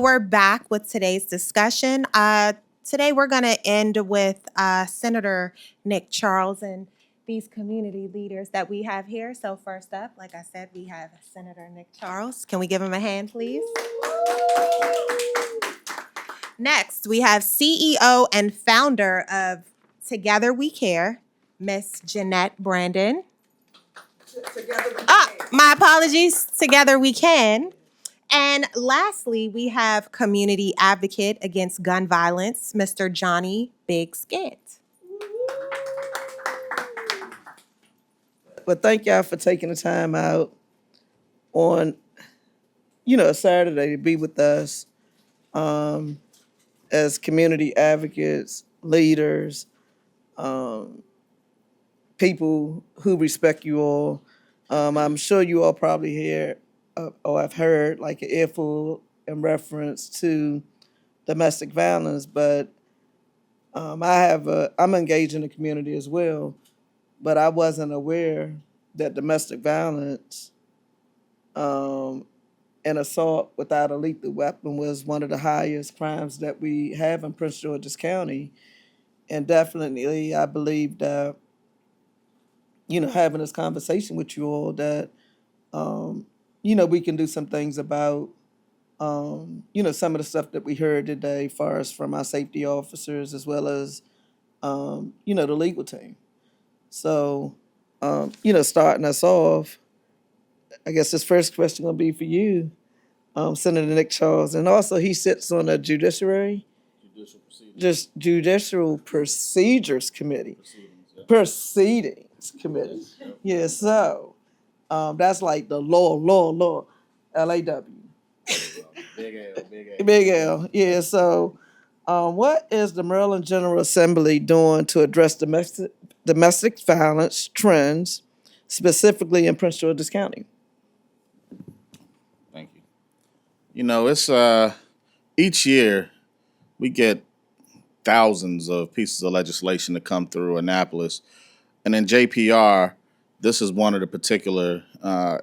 we're back with today's discussion. Today we're going to end with Senator Nick Charles and these community leaders that we have here. So first up, like I said, we have Senator Nick Charles. Can we give him a hand, please? Next, we have CEO and founder of Together We Care, Miss Jeannette Brandon. My apologies. Together We Can. And lastly, we have community advocate against gun violence, Mr. Johnny Biggs Gant. But thank y'all for taking the time out on, a Saturday to be with us as community advocates, leaders, people who respect you all. I'm sure you all probably hear or I've heard like an earful in reference to domestic violence, but I'm engaged in the community as well, but I wasn't aware that domestic violence and assault without a lethal weapon was one of the highest crimes that we have in Prince George's County. And definitely, I believe that, having this conversation with you all, that, we can do some things about, some of the stuff that we heard today, far as from our safety officers as well as, the legal team. So, starting us off, I guess this first question gonna be for you, Senator Nick Charles, and also he sits on the Judicial Procedures Committee. Proceedings Committee. Yeah, so that's like the law, LAW. Big L. Yeah, so what is the Maryland General Assembly doing to address domestic violence trends, specifically in Prince George's County? Thank you. It's each year we get thousands of pieces of legislation to come through Annapolis. And in JPR, this is one of the particular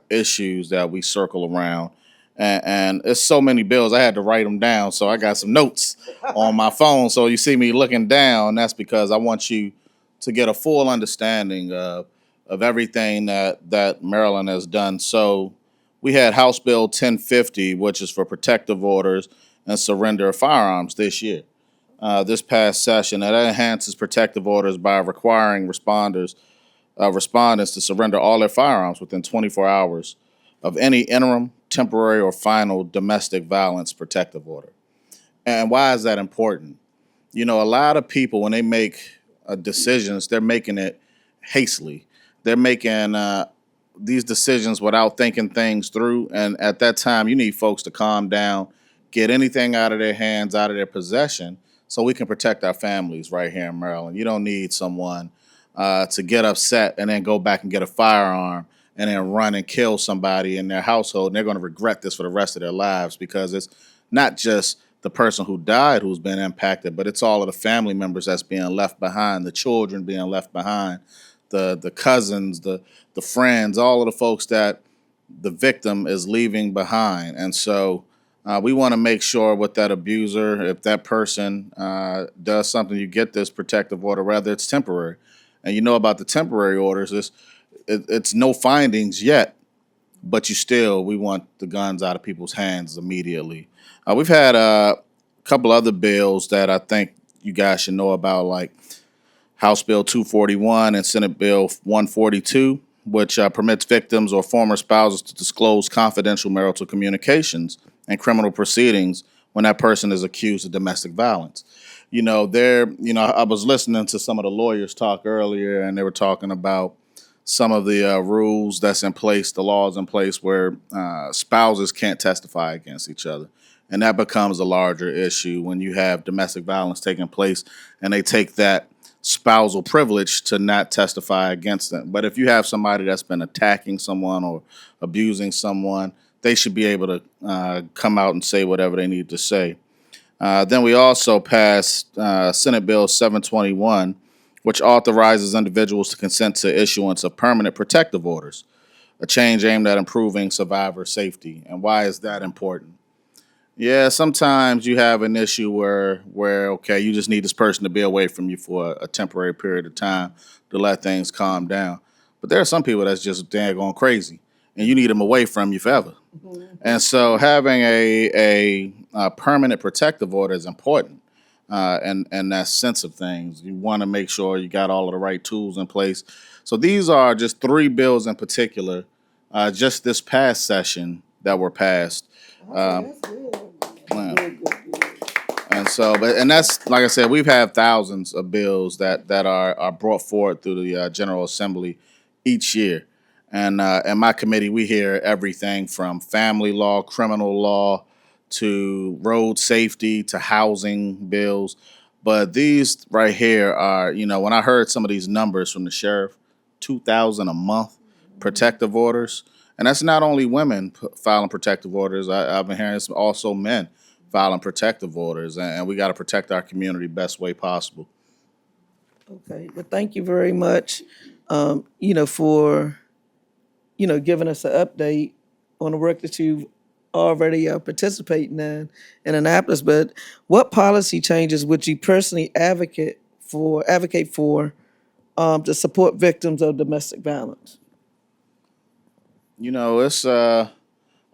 issues that we circle around. And it's so many bills, I had to write them down. So I got some notes on my phone. So you see me looking down, that's because I want you to get a full understanding of everything that Maryland has done. So we had House Bill 1050, which is for protective orders and surrender of firearms this year. This past session, that enhances protective orders by requiring respondents to surrender all their firearms within 24 hours of any interim, temporary, or final domestic violence protective order. And why is that important? A lot of people, when they make decisions, they're making it hastily. They're making these decisions without thinking things through. And at that time, you need folks to calm down, get anything out of their hands, out of their possession, so we can protect our families right here in Maryland. You don't need someone to get upset and then go back and get a firearm and then run and kill somebody in their household. And they're going to regret this for the rest of their lives, because it's not just the person who died who's been impacted, but it's all of the family members that's being left behind, the children being left behind, the cousins, the friends, all of the folks that the victim is leaving behind. And so we want to make sure with that abuser, if that person does something, you get this protective order, whether it's temporary. And about the temporary orders, it's no findings yet, but we want the guns out of people's hands immediately. We've had a couple other bills that I think you guys should know about, like House Bill 241 and Senate Bill 142, which permits victims or former spouses to disclose confidential marital communications and criminal proceedings when that person is accused of domestic violence. I was listening to some of the lawyers talk earlier, and they were talking about some of the rules that's in place, the laws in place where spouses can't testify against each other. And that becomes a larger issue when you have domestic violence taking place and they take that spousal privilege to not testify against them. But if you have somebody that's been attacking someone or abusing someone, they should be able to come out and say whatever they need to say. Then we also passed Senate Bill 721, which authorizes individuals to consent to issuance of permanent protective orders, a change aimed at improving survivor safety. And why is that important? Yeah, sometimes you have an issue where okay, you just need this person to be away from you for a temporary period of time to let things calm down. But there are some people that's just daggone crazy, and you need them away from you forever. And so having a permanent protective order is important, and that sense of things. You want to make sure you got all of the right tools in place. So these are just three bills in particular, just this past session that were passed. Um, That's good. yeah. Good, good, good. And so, but and that's like I said, we've had thousands of bills that are brought forward through the General Assembly each year, and my committee we hear everything from family law, criminal law, to road safety to housing bills. But these right here are, when I heard some of these numbers from the sheriff, 2,000 a month protective orders, and that's not only women filing protective orders. I've been hearing it's also men filing protective orders, and we got to protect our community best way possible. Okay, well, thank you very much, for, giving us an update on the work that you've already participating in Annapolis. But what policy changes would you personally advocate for to support victims of domestic violence? It's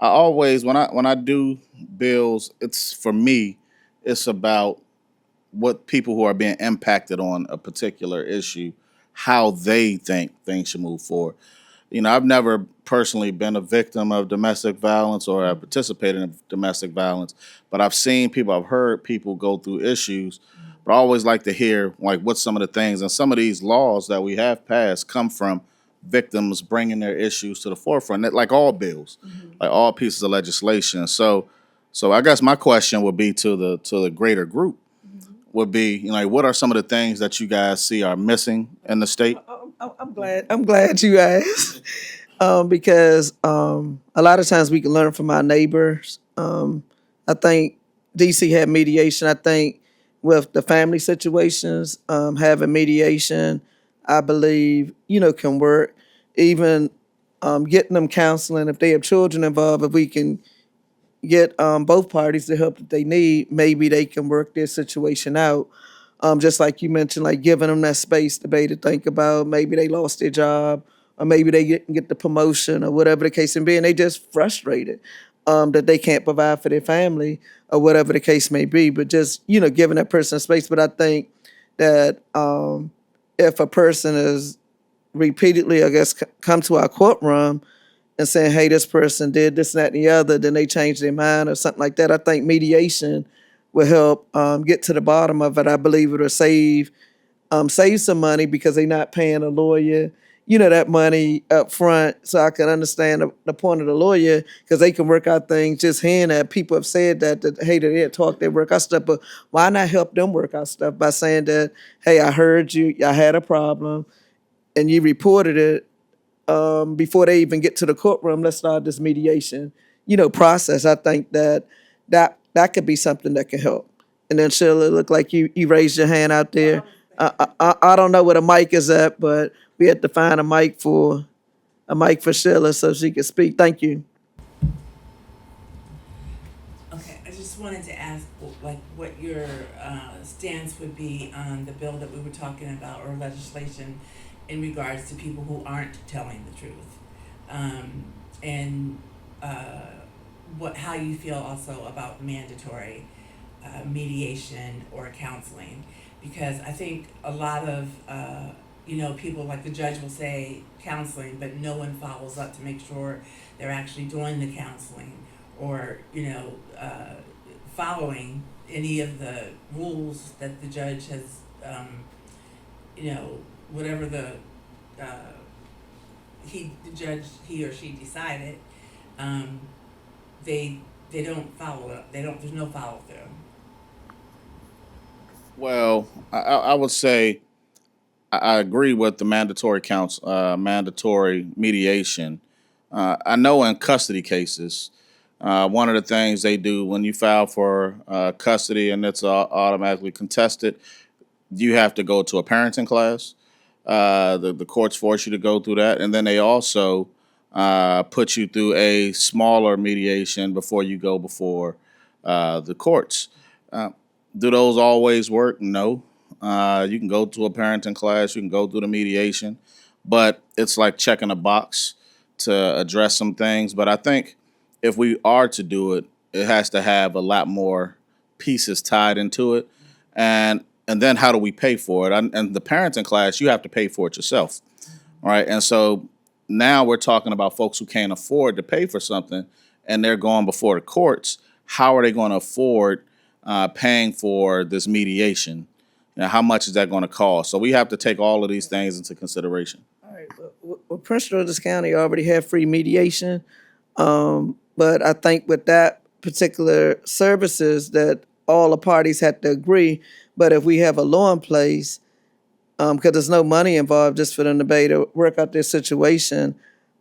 I always when I do bills, it's for me, it's about what people who are being impacted on a particular issue, how they think things should move forward. I've never personally been a victim of domestic violence or have participated in domestic violence, but I've heard people go through issues. But I always like to hear like what's some of the things, and some of these laws that we have passed come from victims bringing their issues to the forefront, like all bills, like all pieces of legislation. So I guess my question would be to the greater group would be, like, what are some of the things that you guys see are missing in the state? I'm glad you asked. Because a lot of times we can learn from our neighbors. I think DC had mediation. I think with the family situations, having mediation, I believe, can work. Even getting them counseling, if they have children involved, if we can get both parties the help that they need, maybe they can work their situation out. Just like you mentioned, like giving them that space to be able to think about maybe they lost their job or maybe they didn't get the promotion or whatever the case may be, and they just frustrated that they can't provide for their family or whatever the case may be. But just giving that person space. But I think that if a person is repeatedly, I guess, come to our courtroom and saying, hey, this person did this, and that, and the other, then they change their mind or something like that. I think mediation will help get to the bottom of it. I believe it'll save some money because they're not paying a lawyer, that money up front. So I can understand the point of the lawyer because they can work out things. Just hearing that people have said that hey, they talk, they work out stuff, but why not help them work out stuff by saying that, hey, I heard you, I had a problem, and you reported it before they even get to the courtroom. Let's start this mediation, process. I think that could be something that can help. And then Sheila, it looked like you raised your hand out there. I don't know where the mic is at, but we had to find a mic for Sheila so she could speak. Thank you. Okay, I just wanted to ask, like, what your stance would be on the bill that we were talking about, or legislation in regards to people who aren't telling the truth, and how you feel also about mandatory mediation or counseling, because I think a lot of people, like the judge will say counseling, but no one follows up to make sure they're actually doing the counseling, or following any of the rules that the judge has, whatever uh, the judge, he or she decided, um, they don't follow up. They don't. There's no follow through. Well, I would say I agree with the mandatory mediation. I know in custody cases, one of the things they do when you file for custody and it's automatically contested, you have to go to a parenting class. The courts force you to go through that, and then they also put you through a smaller mediation before you go before the courts. Uh, do those always work? No. You can go to a parenting class, you can go through the mediation, but it's like checking a box to address some things. But I think if we are to do it, it has to have a lot more pieces tied into it, and then how do we pay for it? And the parenting class, you have to pay for it yourself, right? And so now we're talking about folks who can't afford to pay for something, and they're going before the courts. How are they going to afford paying for this mediation? You know, how much is that going to cost? So we have to take all of these things into consideration. All right, well, Prince George's County already have free mediation, but I think with that particular services that all the parties had to agree. But if we have a law in place, because there's no money involved, just for them to be able to work out their situation,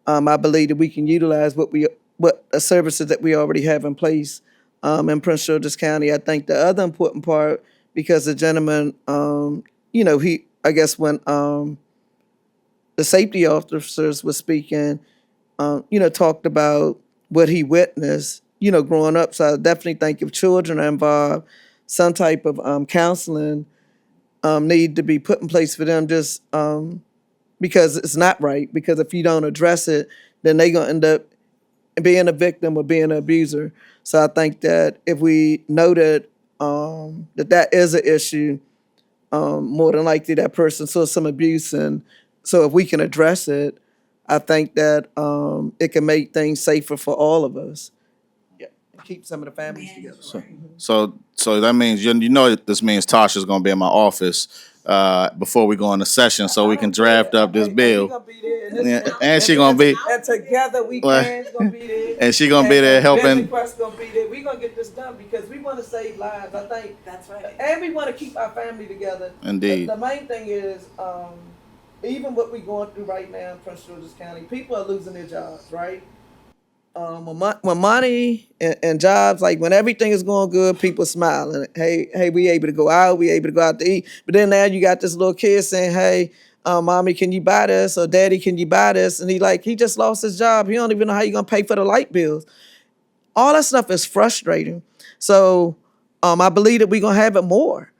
I believe that we can utilize what the services that we already have in place in Prince George's County. I think the other important part, because the gentleman, I guess when the safety officers were speaking, talked about what he witnessed, growing up. So I definitely think if children are involved, some type of counseling need to be put in place for them, just because it's not right. Because if you don't address it, then they're going to end up being a victim or being an abuser. So I think that if we know that that is an issue, more than likely that person saw some abuse, and so if we can address it, I think that it can make things safer for all of us. Yeah, keep some of the families together. So that means this means Tasha's going to be in my office before we go into session, so we can draft up this bill. And she gonna be, and together we can gonna be there. and she gonna be there helping. Gonna be there. We gonna get this done because we want to save lives. I think That's right. and we want to keep our family together. Indeed. The main thing is, even what we're going through right now in Prince George's County, people are losing their jobs, right? When money and jobs, like when everything is going good, people smiling. Hey, we able to go out, we able to go out to eat. But then now you got this little kid saying, hey, mommy, can you buy this? Or daddy, can you buy this? And he just lost his job. He don't even know how you gonna pay for the light bills. All that stuff is frustrating. So I believe that we're gonna have it more.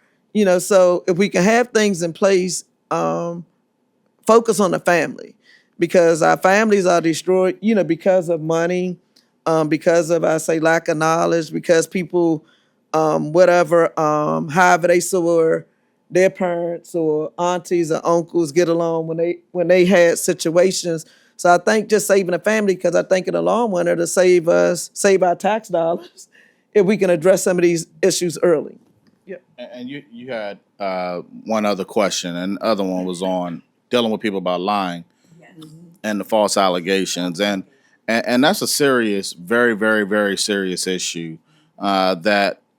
So if we can have things in place, focus on the family, because our families are destroyed, because of money, because of, I say, lack of knowledge, because people, however they saw their parents or aunties or uncles get along when they had situations. So I think just saving the family, because I think in the long run it'll save our tax dollars if we can address some of these issues early. Yeah. And you had one other question, and the other one was on dealing with people about lying. Yes. And the false allegations, and that's a serious, very, very, very serious issue. And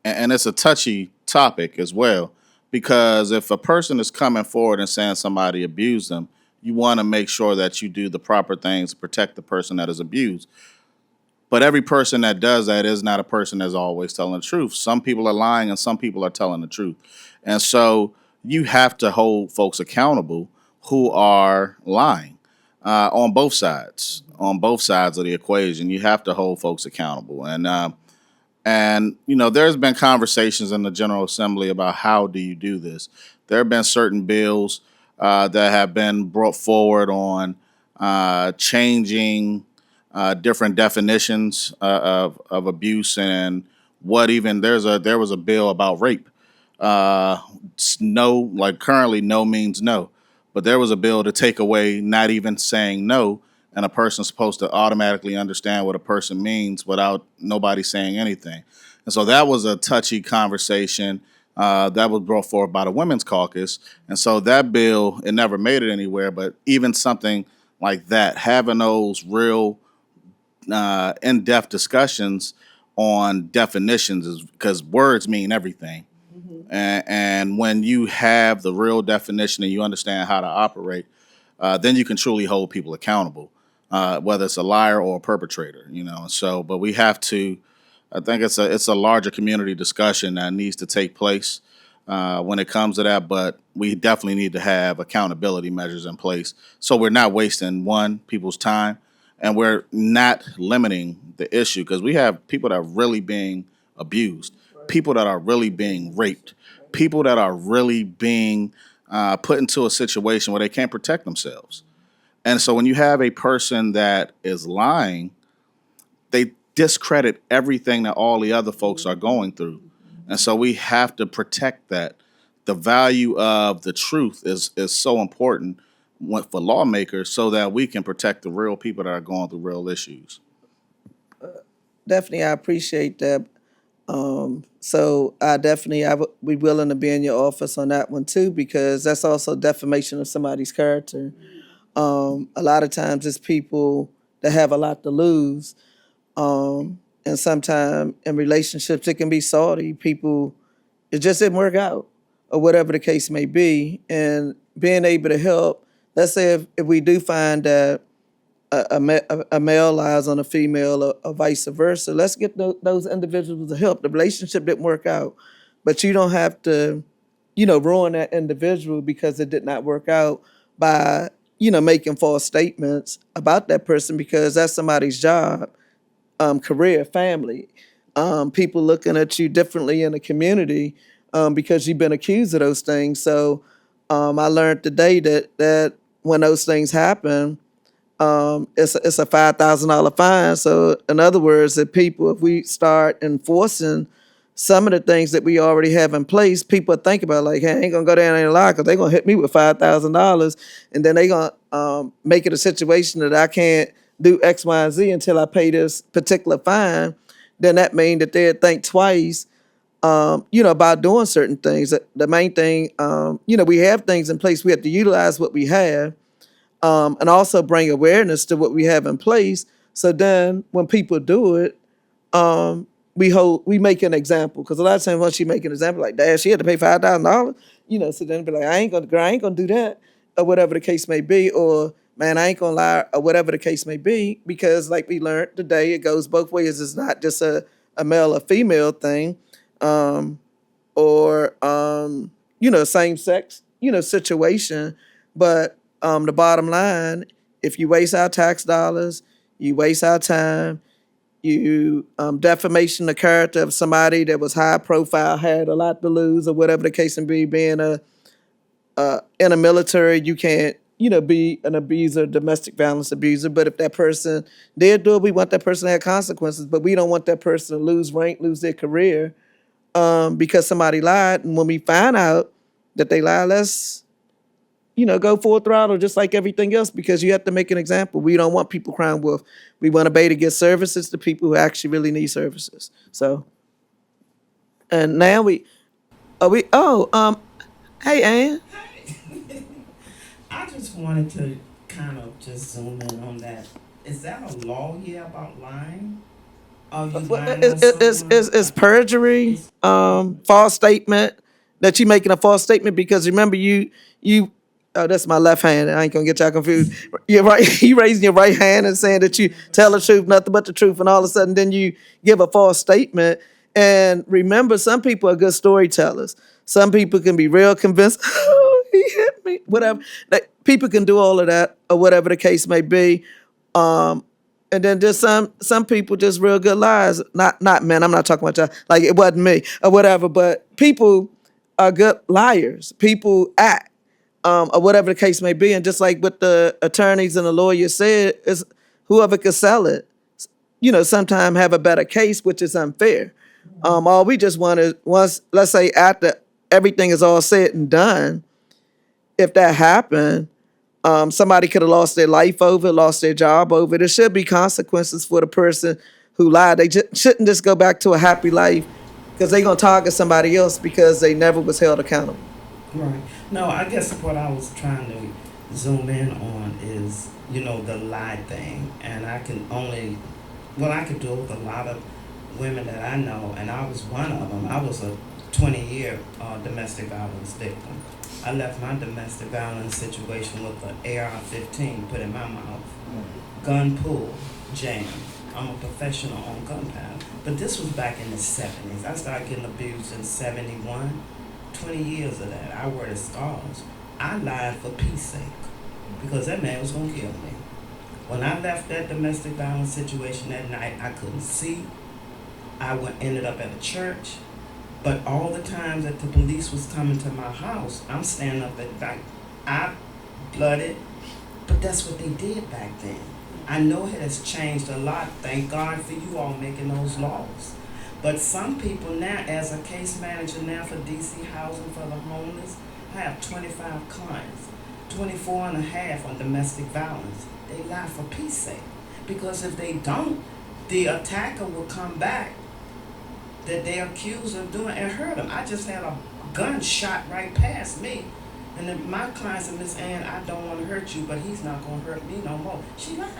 it's a touchy topic as well, because if a person is coming forward and saying somebody abused them, you want to make sure that you do the proper things to protect the person that is abused. But every person that does that is not a person that's always telling the truth. Some people are lying and some people are telling the truth, and so you have to hold folks accountable who are lying. On both sides of the equation, you have to hold folks accountable. And there's been conversations in the General Assembly about how do you do this. There have been certain bills that have been brought forward on changing different definitions of abuse, and what even there was a bill about rape. No, like currently no means no. But there was a bill to take away not even saying no, and a person's supposed to automatically understand what a person means without nobody saying anything. And so that was a touchy conversation that was brought forward by the Women's Caucus. And so that bill, it never made it anywhere, but even something like that, having those real in-depth discussions on definitions, is because words mean everything. And when you have the real definition and you understand how to operate, then you can truly hold people accountable, whether it's a liar or a perpetrator. So, but we have to. I think it's a larger community discussion that needs to take place when it comes to that. But we definitely need to have accountability measures in place, so we're not wasting people's time, and we're not limiting the issue, because we have people that are really being abused, people that are really being raped, people that are really being put into a situation where they can't protect themselves. And so when you have a person that is lying, they discredit everything that all the other folks are going through. And so we have to protect that. The value of the truth is so important for lawmakers so that we can protect the real people that are going through real issues. Definitely, I appreciate that. So I would be willing to be in your office on that one too, because that's also defamation of somebody's character. A lot of times it's people that have a lot to lose. And sometimes in relationships, it can be salty. People, it just didn't work out or whatever the case may be. And being able to help, let's say if we do find that a male lies on a female or vice versa, let's get those individuals to help. The relationship didn't work out, but you don't have to, ruin that individual because it did not work out by, making false statements about that person, because that's somebody's job, career, family, people looking at you differently in the community, because you've been accused of those things. So I learned today that when those things happen, it's a $5,000 fine. So in other words, if we start enforcing some of the things that we already have in place, people think about like, hey, I ain't gonna go down there and lie because they're gonna hit me with $5,000, and then they gonna make it a situation that I can't do X, Y, and Z until I pay this particular fine. Then that means that they'd think twice, about doing certain things. The main thing, we have things in place. We have to utilize what we have, and also bring awareness to what we have in place. So then when people do it, we make an example. Because a lot of times once you make an example, like, Dad, she had to pay $5,000, so then be like, I ain't gonna do that, or whatever the case may be, or man, I ain't gonna lie, or whatever the case may be, because like we learned today, it goes both ways. It's not just a male or female thing, or same sex, situation. But the bottom line, if you waste our tax dollars, you waste our time, you defamation the character of somebody that was high profile, had a lot to lose, or whatever the case may be. Being in a military, you can't be an abuser, domestic violence abuser. But if that person did do it, we want that person to have consequences. But we don't want that person to lose rank, lose their career, because somebody lied. And when we find out that they lied, let's go full throttle, just like everything else, because you have to make an example. We don't want people crying wolf. We want to be able to get services to people who actually really need services. So, and now hey, Ann. I just wanted to kind of just zoom in on that. Is that a law here about lying? Are you lying on someone? It's perjury, false statement, that you making a false statement, because remember you oh, that's my left hand. I ain't gonna get y'all confused. You're right. You raising your right hand and saying that you tell the truth, nothing but the truth, and all of a sudden then you give a false statement. And remember, some people are good storytellers. Some people can be real convinced. Oh, he hit me. Whatever. People can do all of that, or whatever the case may be. And then just some people just real good liars. Not men. I'm not talking about y'all. Like it wasn't me or whatever. But people are good liars. People act. Or whatever the case may be. And just like what the attorneys and the lawyers said, is whoever could sell it, sometimes have a better case, which is unfair. All we just want is, once, let's say after everything is all said and done, if that happened, somebody could have lost their life over it, lost their job over it. There should be consequences for the person who lied. They shouldn't just go back to a happy life because they're going to target somebody else because they never was held accountable. Right. No, I guess what I was trying to zoom in on is, the lie thing. And I can do with a lot of women that I know, and I was one of them. I was a 20-year domestic violence victim. I left my domestic violence situation with an AR-15 put in my mouth, gun pull, jam. I'm a professional on gunpowder. But this was back in the 70s. I started getting abused in 71. 20 years of that. I wear the scars. I lied for peace sake because that man was going to kill me. When I left that domestic violence situation that night, I couldn't see, ended up at a church. But all the times that the police was coming to my house, I'm standing up at like I blooded, but that's what they did back then. I know it has changed a lot. Thank God for you all making those laws. But some people now, as a case manager now for DC Housing for the Homeless, I have 25 clients, 24 and a half on domestic violence. They lie for peace sake. Because if they don't, the attacker will come back that they accused of doing and hurt them. I just had a gun shot right past me. And then my client said, Miss Ann, I don't want to hurt you, but he's not going to hurt me no more. She lied.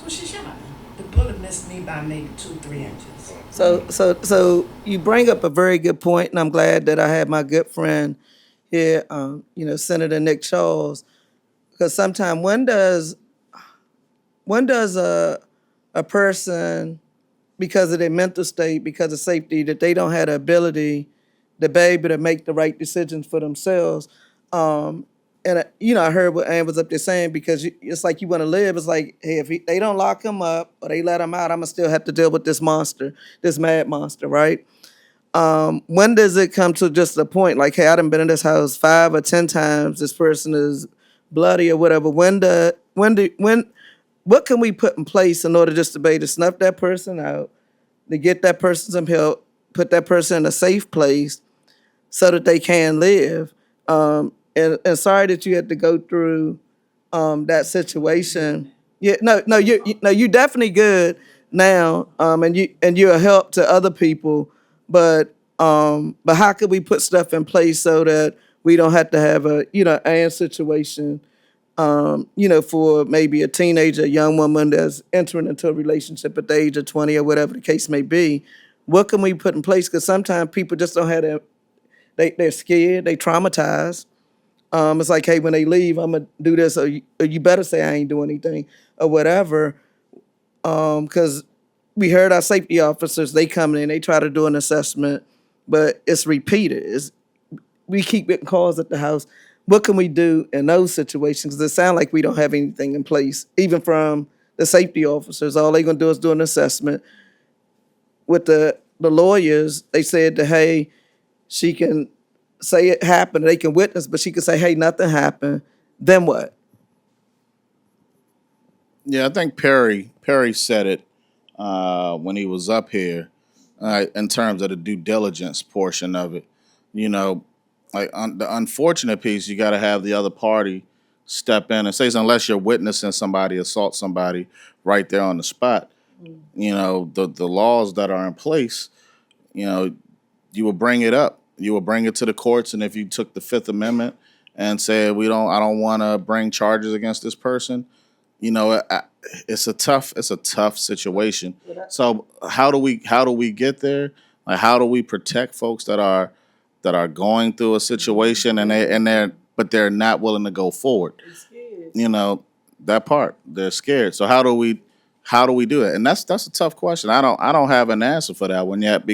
So she shot him. The bullet missed me by maybe 2-3 inches. So you bring up a very good point, and I'm glad that I had my good friend here, Senator Nick Charles, because sometimes when does a person, because of their mental state, because of safety, that they don't have the ability to be able to make the right decisions for themselves. I heard what Ann was up there saying, because it's like you want to live. It's like, hey, if they don't lock him up or they let him out, I'm going to still have to deal with this monster, this mad monster, right? When does it come to just a point like, hey, I done been in this house 5 or 10 times, this person is bloody or whatever. What can we put in place in order just to be able to snuff that person out, to get that person some help, put that person in a safe place so that they can live? And sorry that you had to go through that situation. Yeah, no, you definitely good now, and you're a help to other people. But how could we put stuff in place so that we don't have to have a situation, for maybe a teenager, a young woman that's entering into a relationship at the age of 20 or whatever the case may be? What can we put in place? Because sometimes people just don't have that. They're scared, they traumatized. It's like, hey, when they leave, I'm gonna do this, or you better say I ain't doing anything, or whatever. Because we heard our safety officers, they come in, they try to do an assessment, but it's repeated. We keep getting calls at the house. What can we do in those situations? Because it sounds like we don't have anything in place, even from the safety officers. All they're gonna do is do an assessment. With the lawyers, they said that, hey, she can say it happened, they can witness, but she can say, hey, nothing happened. Then what? Yeah, I think Perry said it when he was up here in terms of the due diligence portion of it. Like the unfortunate piece, you got to have the other party step in and say, unless you're witnessing somebody assault somebody right there on the spot. The laws that are in place, you will bring it up. You will bring it to the courts, and if you took the Fifth Amendment and said I don't want to bring charges against this person, it's a tough situation. So how do we get there? Like, how do we protect folks that are going through a situation but they're not willing to go forward? That part, they're scared. So how do we do it? And that's a tough question. I don't have an answer for that one yet.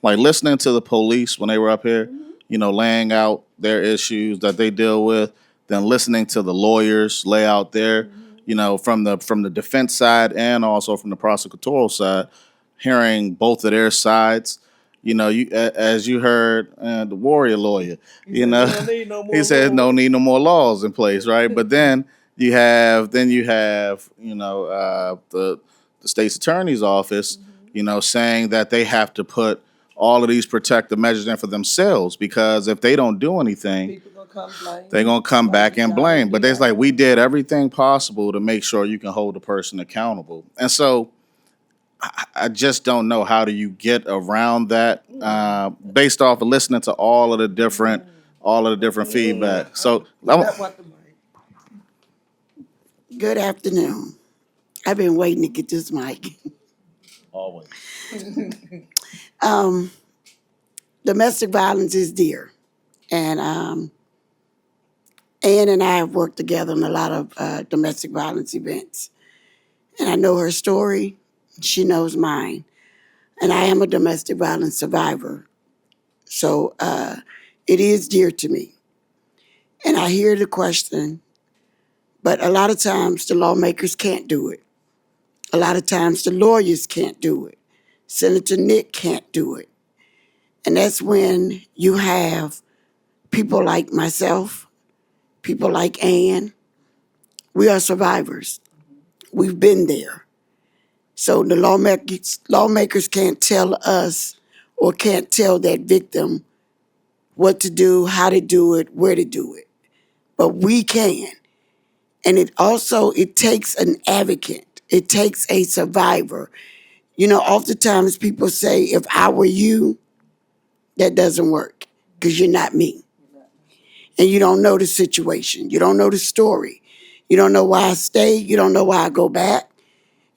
Like listening to the police when they were up here, laying out their issues that they deal with, then listening to the lawyers lay out their, from the defense side and also from the prosecutorial side, hearing both of their sides. As you heard the warrior lawyer, he said no need no more laws in place, right? But then you have the state's attorney's office, saying that they have to put all of these protective measures in for themselves, because if they don't do anything, they're gonna come back and blame. But it's like, we did everything possible to make sure you can hold the person accountable. And so I just don't know, how do you get around that based off of listening to all of the different feedback. So Good afternoon. I've been waiting to get this mic. always. Domestic violence is dear. And Ann and I have worked together on a lot of domestic violence events. And I know her story. She knows mine. And I am a domestic violence survivor. So it is dear to me. And I hear the question, but a lot of times the lawmakers can't do it. A lot of times the lawyers can't do it. Senator Nick can't do it. And that's when you have people like myself, people like Ann. We are survivors. We've been there. So the lawmakers can't tell us or can't tell that victim what to do, how to do it, where to do it. But we can. And it takes an advocate. It takes a survivor. You know, oftentimes people say, if I were you, that doesn't work because you're not me. And you don't know the situation. You don't know the story. You don't know why I stay. You don't know why I go back.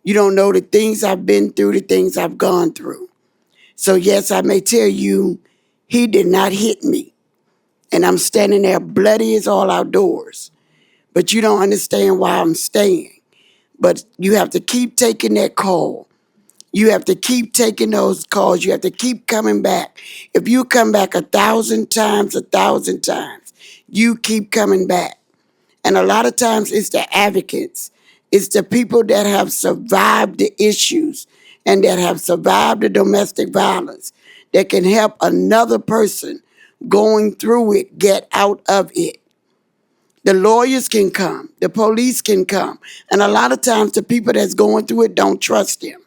You don't know the things I've been through, the things I've gone through. So, yes, I may tell you, he did not hit me. And I'm standing there bloody as all outdoors. But you don't understand why I'm staying. But you have to keep taking that call. You have to keep taking those calls. You have to keep coming back. If you come back 1,000 times, you keep coming back. And a lot of times it's the advocates. It's the people that have survived the issues and that have survived the domestic violence that can help another person going through it get out of it. The lawyers can come, the police can come. And a lot of times the people that's going through it don't trust them.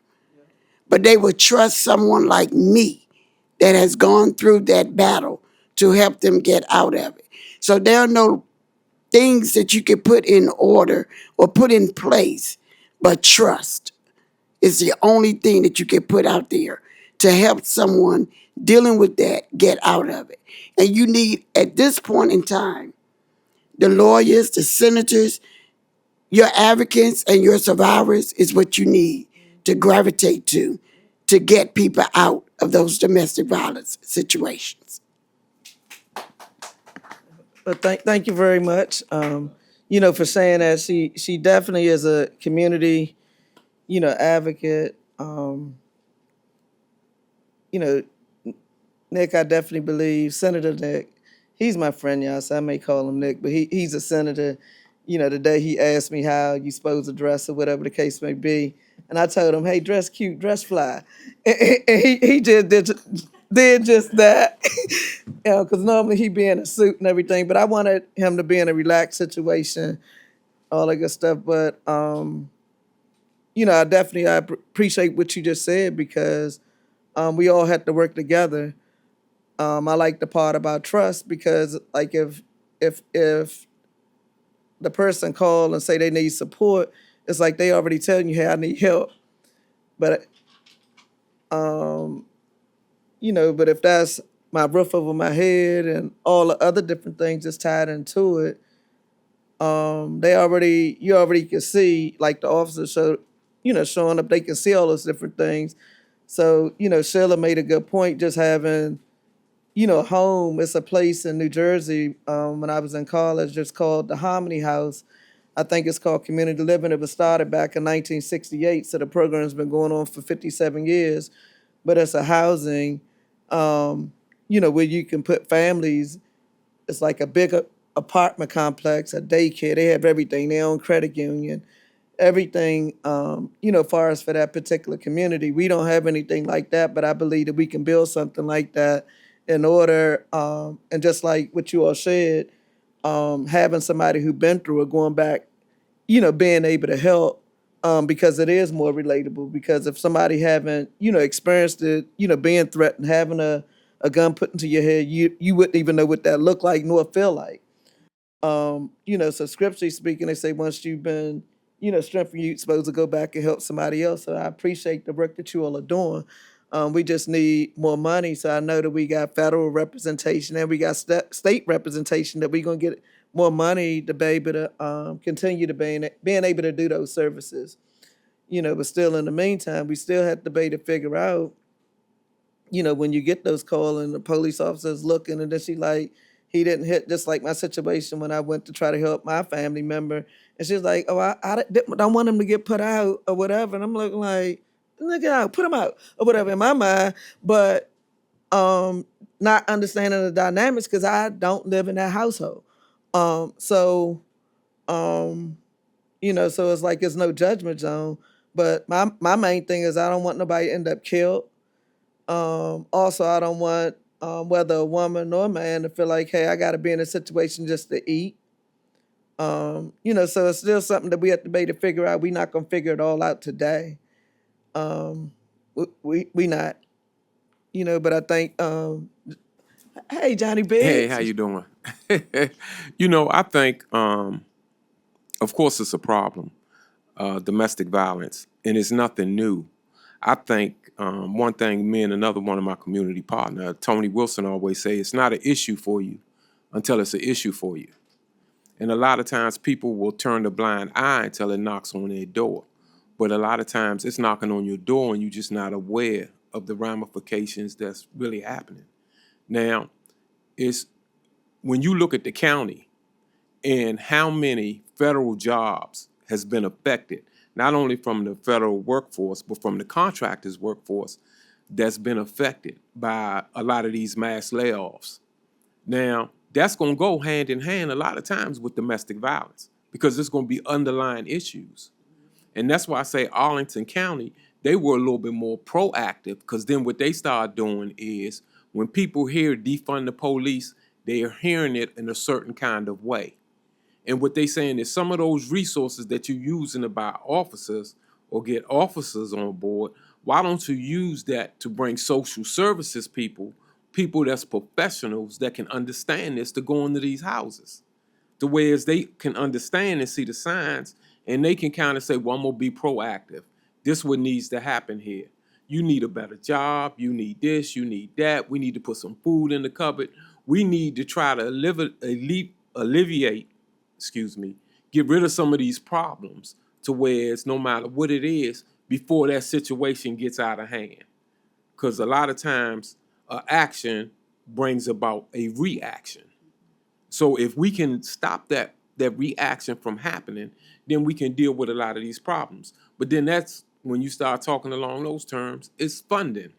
But they would trust someone like me that has gone through that battle to help them get out of it. So there are no things that you can put in order or put in place, but trust is the only thing that you can put out there to help someone dealing with that get out of it. And you need, at this point in time, the lawyers, the senators, your advocates, and your survivors is what you need to gravitate to get people out of those domestic violence situations. But thank you very much. For saying that she definitely is a community, advocate. You know, Nick, I definitely believe Senator Nick. He's my friend, y'all, so I may call him Nick, but he's a senator. The day he asked me how you supposed to dress or whatever the case may be, and I told him, "Hey, dress cute, dress fly," and he just did just that. Because normally he be in a suit and everything, but I wanted him to be in a relaxed situation, all that good stuff. But I definitely appreciate what you just said because we all had to work together. I like the part about trust because, like, if the person call and say they need support, it's like they already telling you, "Hey, I need help." But but if that's my roof over my head and all the other different things that's tied into it, you already can see, like the officers showing up, they can see all those different things. So, Sheila made a good point, just having, home. It's a place in New Jersey, when I was in college, it's called the Harmony House. I think it's called Community Living. It was started back in 1968, so the program's been going on for 57 years. But it's a housing, where you can put families. It's like a big apartment complex, a daycare. They have everything. They own credit union, everything, far as for that particular community. We don't have anything like that, but I believe that we can build something like that in order, and just like what you all said, having somebody who been through it, going back, being able to help, because it is more relatable. Because if somebody haven't, experienced it, being threatened, having a gun put into your head, you wouldn't even know what that looked like nor feel like. So scripturally speaking, they say once you've been, strengthened, you're supposed to go back and help somebody else. So I appreciate the work that you all are doing. We just need more money. So I know that we got federal representation and we got state representation, that we're going to get more money to be able to continue to being able to do those services. But still in the meantime, we still have to be able to figure out, when you get those calls and the police officers looking, and then she like, he didn't hit, just like my situation when I went to try to help my family member. And she's like, "Oh, I don't want him to get put out or whatever." And I'm looking like, "Nigga, out, put him out," or whatever in my mind. But not understanding the dynamics because I don't live in that household. So so it's like it's no judgment zone. But my main thing is I don't want nobody to end up killed. Also, I don't want whether a woman or a man to feel like, hey, I got to be in a situation just to eat. So it's still something that we have to be to figure out. We're not gonna figure it all out today. We not, but I think, hey, Johnny Hey, how Biggs. you doing? I think, of course, it's a problem, domestic violence, and it's nothing new. I think one thing me and another one of my community partner, Tony Wilson, always say, it's not an issue for you until it's an issue for you. And a lot of times people will turn a blind eye until it knocks on their door. But a lot of times it's knocking on your door and you're just not aware of the ramifications that's really happening. Now, it's when you look at the county and how many federal jobs has been affected, not only from the federal workforce, but from the contractors' workforce that's been affected by a lot of these mass layoffs. Now, that's going to go hand in hand a lot of times with domestic violence because there's going to be underlying issues. And that's why I say Arlington County, they were a little bit more proactive because then what they start doing is when people hear defund the police, they are hearing it in a certain kind of way. And what they saying is some of those resources that you're using to buy officers or get officers on board, why don't you use that to bring social services people that's professionals that can understand this to go into these houses? The way as they can understand and see the signs and they can kind of say, well, I'm going to be proactive. This is what needs to happen here. You need a better job. You need this. You need that. We need to put some food in the cupboard. We need to try to alleviate, get rid of some of these problems to where it's no matter what it is before that situation gets out of hand. Because a lot of times action brings about a reaction. So if we can stop that reaction from happening, then we can deal with a lot of these problems. But then that's when you start talking along those terms, it's funding.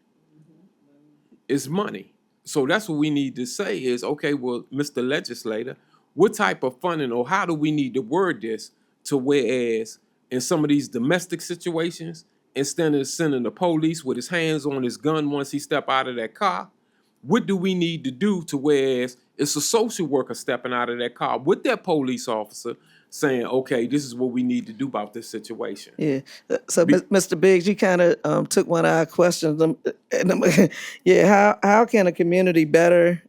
It's money. So that's what we need to say is, okay, well, Mr. Legislator, what type of funding or how do we need to word this to whereas in some of these domestic situations, instead of sending the police with his hands on his gun once he step out of that car, what do we need to do to whereas it's a social worker stepping out of that car with that police officer saying, okay, this is what we need to do about this situation. Yeah. So, Mr. Biggs, you kind of took one of our questions. How can a community be better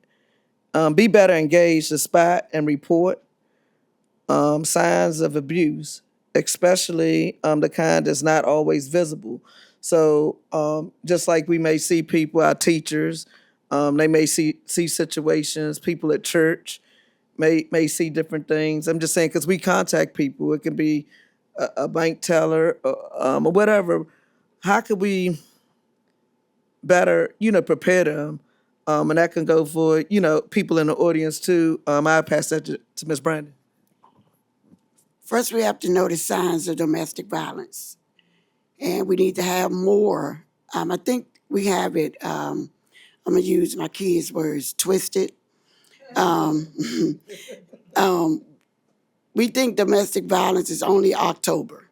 engaged to spot and report signs of abuse, especially the kind that's not always visible? So, just like we may see people, our teachers, they may see situations, people at church may see different things. I'm just saying because we contact people. It can be a bank teller or whatever. How could we better, prepare them? And that can go for, people in the audience too. I'll pass that to Ms. Brandon. First, we have to know the signs of domestic violence. And we need to have more. I think we have it, I'm going to use my kids' words, twisted. We think domestic violence is only October.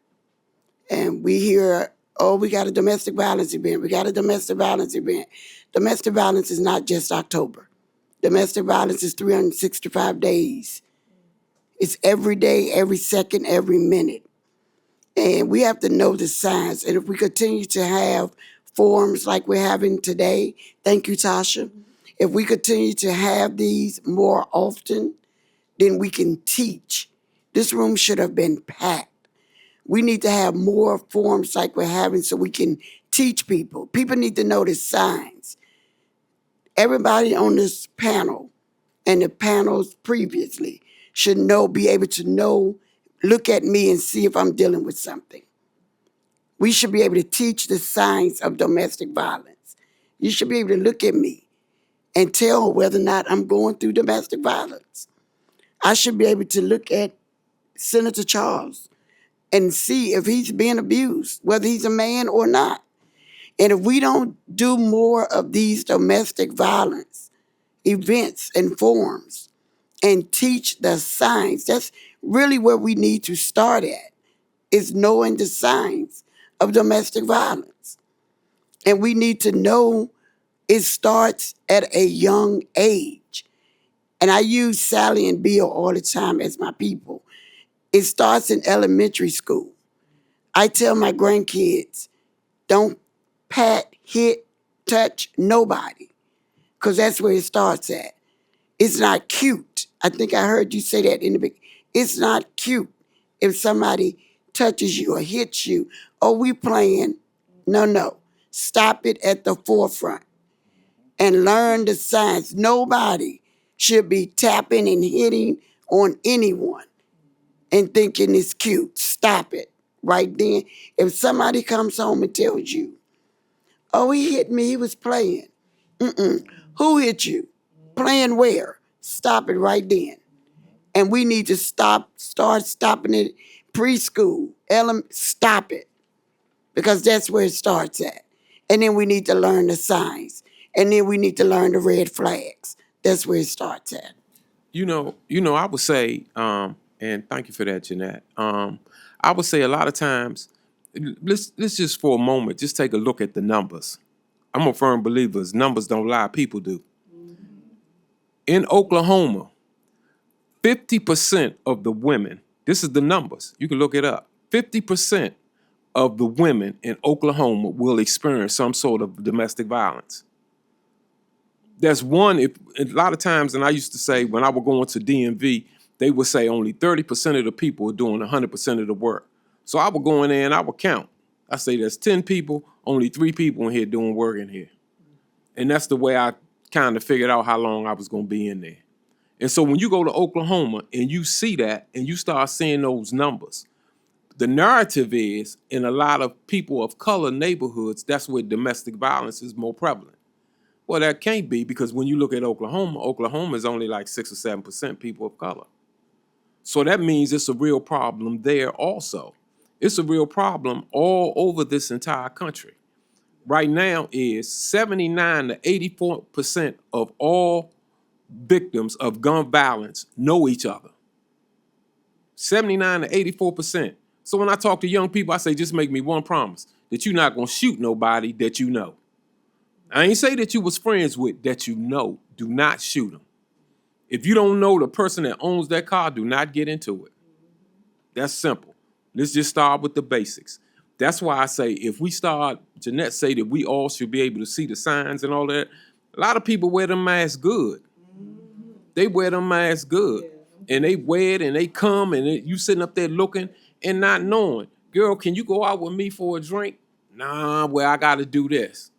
And we hear, oh, we got a domestic violence event. We got a domestic violence event. Domestic violence is not just October. Domestic violence is 365 days. It's every day, every second, every minute. And we have to know the signs. And if we continue to have forums like we're having today, thank you, Tasha. If we continue to have these more often, then we can teach. This room should have been packed. We need to have more forums like we're having so we can teach people. People need to know the signs. Everybody on this panel and the panels previously should be able to know, look at me and see if I'm dealing with something. We should be able to teach the signs of domestic violence. You should be able to look at me and tell whether or not I'm going through domestic violence. I should be able to look at Senator Charles and see if he's being abused, whether he's a man or not. And if we don't do more of these domestic violence events and forums and teach the signs, that's really where we need to start at, is knowing the signs of domestic violence. And we need to know It starts at a young age. And I use Sally and Bill all the time as my people. It starts in elementary school. I tell my grandkids, don't pat, hit, touch nobody, because that's where it starts at. It's not cute. I think I heard you say that in the beginning. It's not cute if somebody touches you or hits you. Oh, we playing. No, no. Stop it at the forefront and learn the signs. Nobody should be tapping and hitting on anyone and thinking it's cute. Stop it right then. If somebody comes home and tells you, oh, he hit me, he was playing. Who hit you? Playing where? Stop it right then. And we need to start stopping it preschool. Stop it. Because that's where it starts at. And then we need to learn the signs. And then we need to learn the red flags. That's where it starts at. I would say, and thank you for that, Jeanette. I would say a lot of times, let's just for a moment, just take a look at the numbers. I'm a firm believer, numbers don't lie, people do. In Oklahoma, 50% of the women, this is the numbers, you can look it up, 50% of the women in Oklahoma will experience some sort of domestic violence. There's one, a lot of times, and I used to say when I would go into DMV, they would say only 30% of the people are doing 100% of the work. So I would go in there and I would count. I say there's 10 people, only 3 people in here doing work in here. And that's the way I kind of figured out how long I was going to be in there. And so when you go to Oklahoma and you see that and you start seeing those numbers, the narrative is in a lot of people of color neighborhoods, that's where domestic violence is more prevalent. Well, that can't be, because when you look at Oklahoma is only like 6 or 7% people of color. So that means it's a real problem there also. It's a real problem all over this entire country. Right now is 79 to 84% of all victims of gun violence know each other. 79 to 84%. So when I talk to young people, I say, just make me one promise, that you're not going to shoot nobody that you know. I ain't say that you was friends with, that you know. Do not shoot them. If you don't know the person that owns that car, do not get into it. That's simple. Let's just start with the basics. That's why I say if we start, Jeanette say that we all should be able to see the signs and all that. A lot of people wear them masks good. They wear them masks good. And they wear it and they come and you sitting up there looking and not knowing. Girl, can you go out with me for a drink? Nah, well, I got to do this.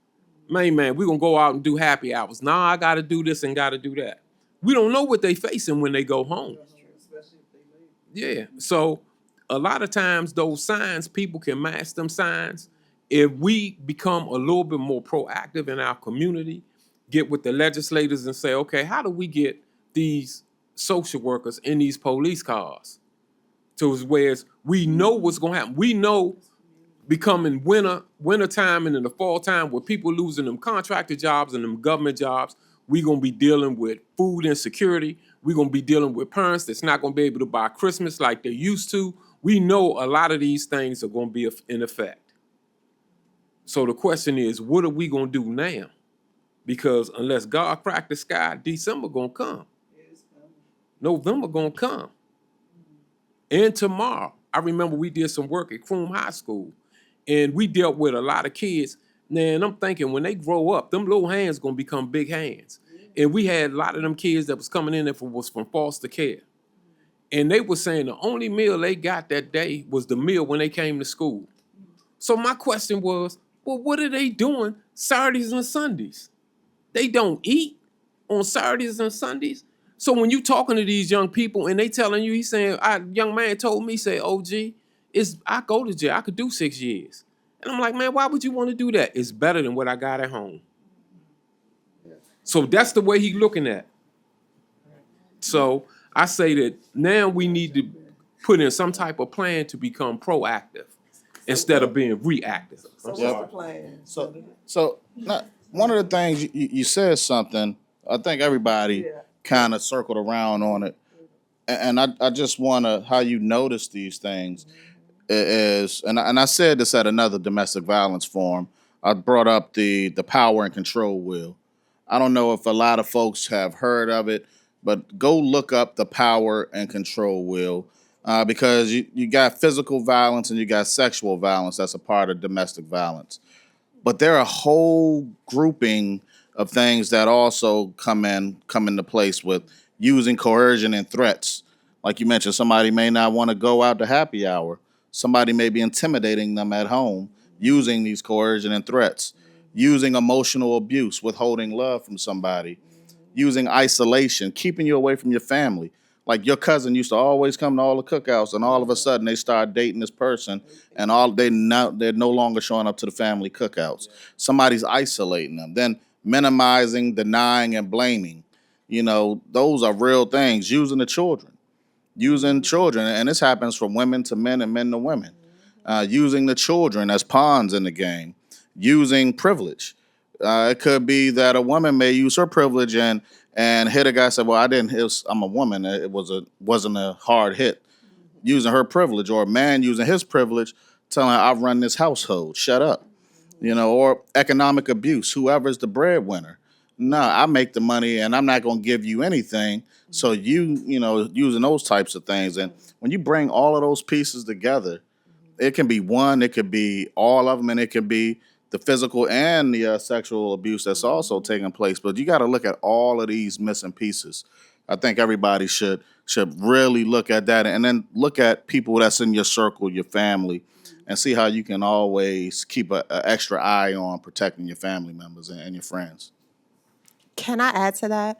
Man, we're going to go out and do happy hours. Nah, I got to do this and got to do that. We don't know what they facing when they go home. Yeah, so a lot of times those signs, people can mask them signs. If we become a little bit more proactive in our community, get with the legislators and say, okay, how do we get these social workers in these police cars? To where we know what's going to happen. We know becoming winter time and in the fall time where people losing them contractor jobs and them government jobs, we're going to be dealing with food insecurity. We're going to be dealing with parents that's not going to be able to buy Christmas like they used to. We know a lot of these things are going to be in effect. So the question is, what are we going to do now? Because unless God crack the sky, December going to come. November going to come. And tomorrow, I remember we did some work at Croom High School, and we dealt with a lot of kids. Man, I'm thinking when they grow up, them little hands going to become big hands. And we had a lot of them kids that was coming in that was from foster care. And they were saying the only meal they got that day was the meal when they came to school. So my question was, well, what are they doing Saturdays and Sundays? They don't eat on Saturdays and Sundays. So when you talking to these young people and they telling you, he's saying, young man told me, say, OG, I go to jail, I could do 6 years. And I'm like, man, why would you want to do that? It's better than what I got at home. So that's the way he's looking at it. So I say that now we need to put in some type of plan to become proactive instead of being reactive. So what's the plan? So one of the things you said something, I think everybody kind of circled around on it. And I just want to, how you notice these things is, and I said this at another domestic violence forum, I brought up the power and control wheel. I don't know if a lot of folks have heard of it, but go look up the power and control wheel, because you got physical violence and you got sexual violence that's a part of domestic violence. But there are a whole grouping of things that also come into place with using coercion and threats. Like you mentioned, somebody may not want to go out to happy hour. Somebody may be intimidating them at home using these coercion and threats, using emotional abuse, withholding love from somebody, using isolation, keeping you away from your family. Like your cousin used to always come to all the cookouts, and all of a sudden they start dating this person, and they're no longer showing up to the family cookouts. Somebody's isolating them, then minimizing, denying, and blaming. Those are real things. Using children, and this happens from women to men and men to women. Using the children as pawns in the game, using privilege. It could be that a woman may use her privilege and hit a guy. Said, "Well, I didn't. I'm a woman. It wasn't a hard hit." Using her privilege, or a man using his privilege, telling her, "I run this household. Shut up." Or economic abuse. Whoever's the breadwinner. No, I make the money, and I'm not going to give you anything. So using those types of things, and when you bring all of those pieces together, it can be one, it could be all of them, and it could be the physical and the sexual abuse that's also taking place. But you got to look at all of these missing pieces. I think everybody should really look at that, and then look at people that's in your circle, your family, and see how you can always keep a extra eye on protecting your family members and your friends. Can I add to that?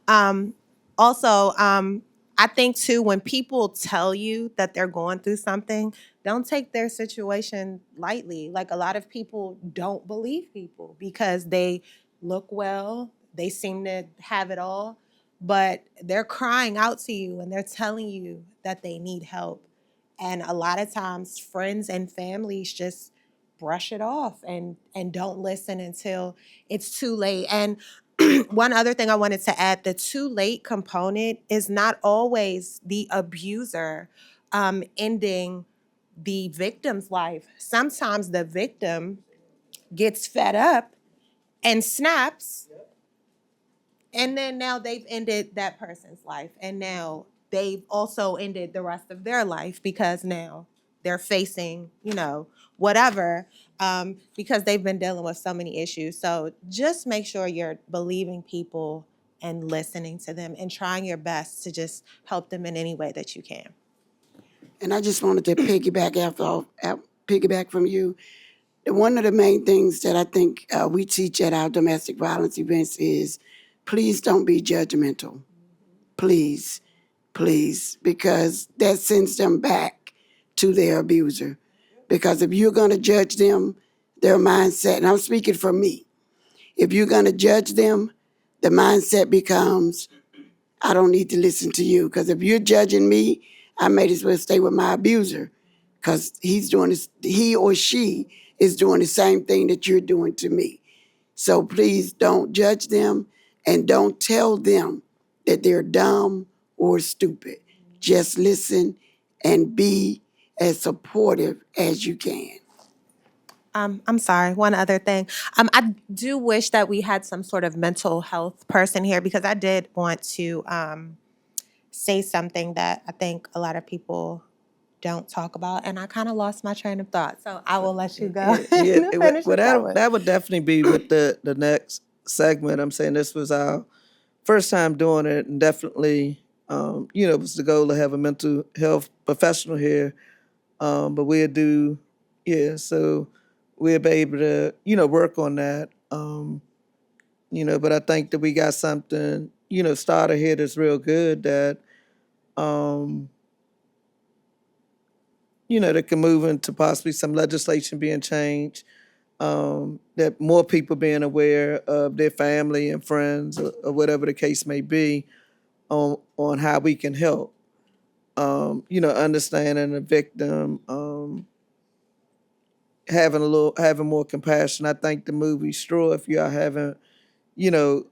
Um, also, I think too, when people tell you that they're going through something, don't take their situation lightly. Like a lot of people don't believe people because they look well, they seem to have it all, but they're crying out to you and they're telling you that they need help. And a lot of times, friends and families just brush it off and don't listen until it's too late. And one other thing I wanted to add, the too late component is not always the abuser ending the victim's life. Sometimes the victim gets fed up and snaps, and then now they've ended that person's life. And now they've also ended the rest of their life because now they're facing, whatever, because they've been dealing with so many issues. So just make sure you're believing people and listening to them and trying your best to just help them in any way that you can. And I just wanted to piggyback from you. One of the main things that I think we teach at our domestic violence events is please don't be judgmental. Please, please, because that sends them back to their abuser. Because if you're going to judge them, their mindset, and I'm speaking for me, if you're going to judge them, the mindset becomes, I don't need to listen to you. Because if you're judging me, I may as well stay with my abuser. Because he or she is doing the same thing that you're doing to me. So please don't judge them and don't tell them that they're dumb or stupid. Just listen and be as supportive as you can. I'm sorry, one other thing. I do wish that we had some sort of mental health person here because I did want to say something that I think a lot of people don't talk about, and I kind of lost my train of thought. So I will let you go. Yeah, Finish with that one. that would definitely be with the next segment. I'm saying this was our first time doing it, and definitely, it was the goal to have a mental health professional here. But we'll do, yeah, so we'll be able to, work on that. But I think that we got something, started here that's real good that, um, that can move into possibly some legislation being changed, that more people being aware of their family and friends or whatever the case may be on how we can help. Understanding the victim, having more compassion. I think the movie Straw, if y'all haven't, you know,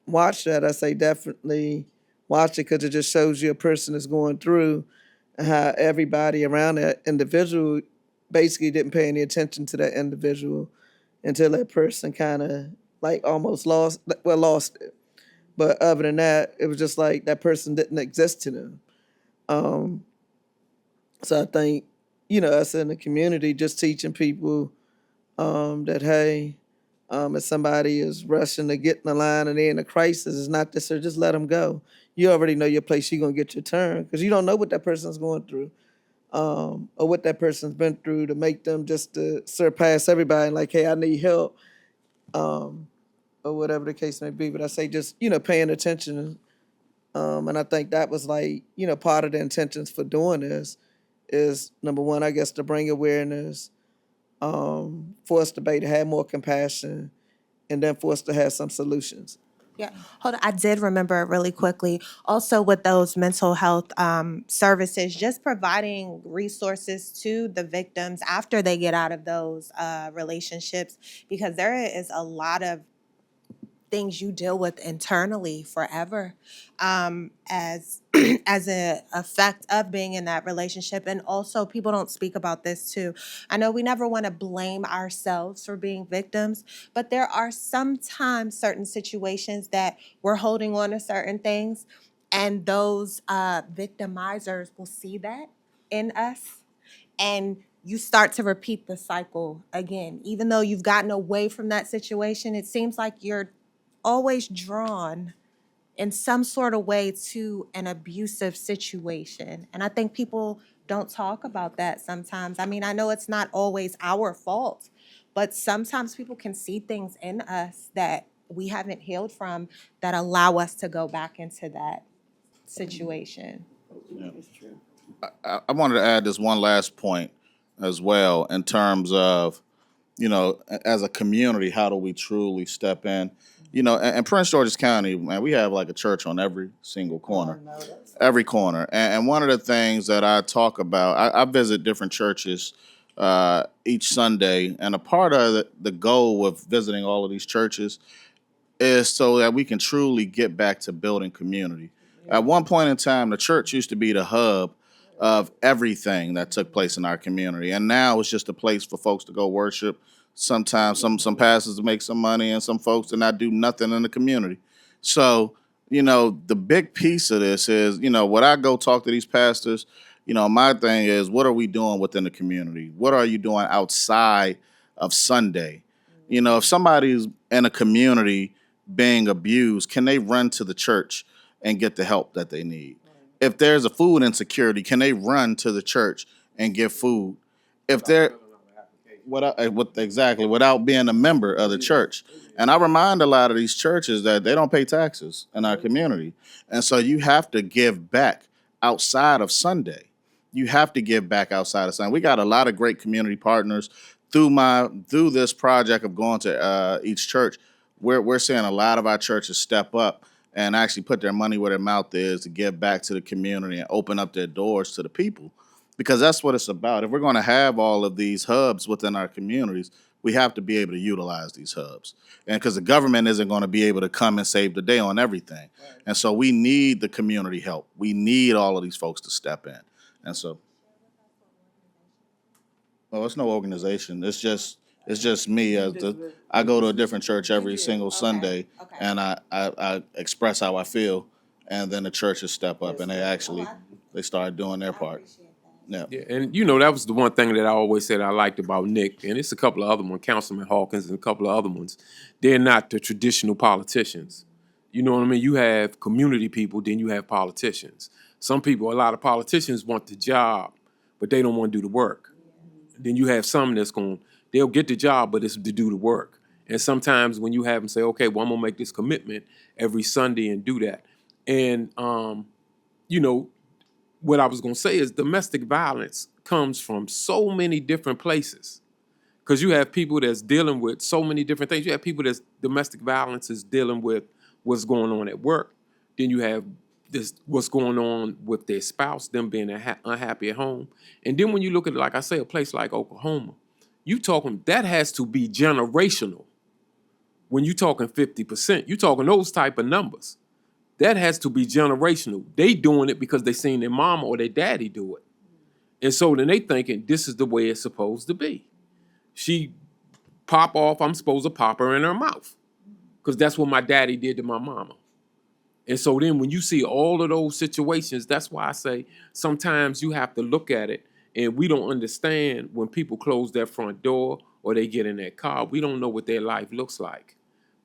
watched that, I say definitely watch it because it just shows you a person is going through and how everybody around that individual basically didn't pay any attention to that individual until that person kind of like almost lost it. But other than that, it was just like that person didn't exist to them. Um, so I think, us in the community, just teaching people that, hey, if somebody is rushing to get in the line and they're in a crisis, it's not this, or just let them go. You already know your place, you're going to get your turn because you don't know what that person's going through, or what that person's been through to make them just to surpass everybody. Like, hey, I need help, or whatever the case may be. But I say just, paying attention. And I think that was like, part of the intentions for doing this is number one, I guess, to bring awareness, for us to be to have more compassion, and then for us to have some solutions. Yeah, hold on. I did remember really quickly. Also, with those mental health services, just providing resources to the victims after they get out of those relationships, because there is a lot of things you deal with internally forever, as as a effect of being in that relationship. And also, people don't speak about this too. I know we never want to blame ourselves for being victims, but there are sometimes certain situations that we're holding on to certain things, and those victimizers will see that in us, and you start to repeat the cycle again. Even though you've gotten away from that situation, it seems like you're always drawn in some sort of way to an abusive situation. And I think people don't talk about that sometimes. I mean, I know it's not always our fault, but sometimes people can see things in us that we haven't healed from that allow us to go back into that situation. I wanted to add this one last point as well in terms of, as a community, how do we truly step in? In Prince George's County, man, we have like a church on every single corner, every corner. And one of the things that I talk about, I visit different churches each Sunday, and a part of the goal of visiting all of these churches is so that we can truly get back to building community. At one point in time, the church used to be the hub of everything that took place in our community, and now it's just a place for folks to go worship. Sometimes some pastors make some money, and some folks to not do nothing in the community. So, the big piece of this is, when I go talk to these pastors, my thing is, what are we doing within the community? What are you doing outside of Sunday? If somebody's in a community being abused, can they run to the church and get the help that they need? If there's a food insecurity, can they run to the church and get food? If they're exactly without being a member of the church. And I remind a lot of these churches that they don't pay taxes in our community. And so you have to give back outside of Sunday. You have to give back outside of Sunday. We got a lot of great community partners through this project of going to each church. We're seeing a lot of our churches step up and actually put their money where their mouth is to give back to the community and open up their doors to the people, because that's what it's about. If we're going to have all of these hubs within our communities, we have to be able to utilize these hubs. And because the government isn't going to be able to come and save the day on everything. And so we need the community help. We need all of these folks to step in. And so, well, it's no organization. It's just me. I go to a different church every single Sunday, and I express how I feel, and then the churches step up and they start doing their part. Yeah. Yeah, and that was the one thing that I always said I liked about Nick, and it's a couple of other ones, Councilman Hawkins and a couple of other ones. They're not the traditional politicians. You know what I mean? You have community people, then you have politicians. A lot of politicians want the job, but they don't want to do the work. Then you have some they'll get the job, but it's to do the work. And sometimes when you have them say, okay, well, I'm going to make this commitment every Sunday and do that. And, what I was going to say is domestic violence comes from so many different places, because you have people that's dealing with so many different things. You have people that's domestic violence is dealing with what's going on at work. Then you have what's going on with their spouse, them being unhappy at home. And then when you look at, like I say, a place like Oklahoma, that has to be generational. When you talking 50%, you talking those type of numbers. That has to be generational. They doing it because they seen their mama or their daddy do it. And so then they thinking this is the way it's supposed to be. She pop off, I'm supposed to pop her in her mouth. because that's what my daddy did to my mama. And so then when you see all of those situations, that's why I say sometimes you have to look at it, and we don't understand when people close their front door or they get in their car. We don't know what their life looks like.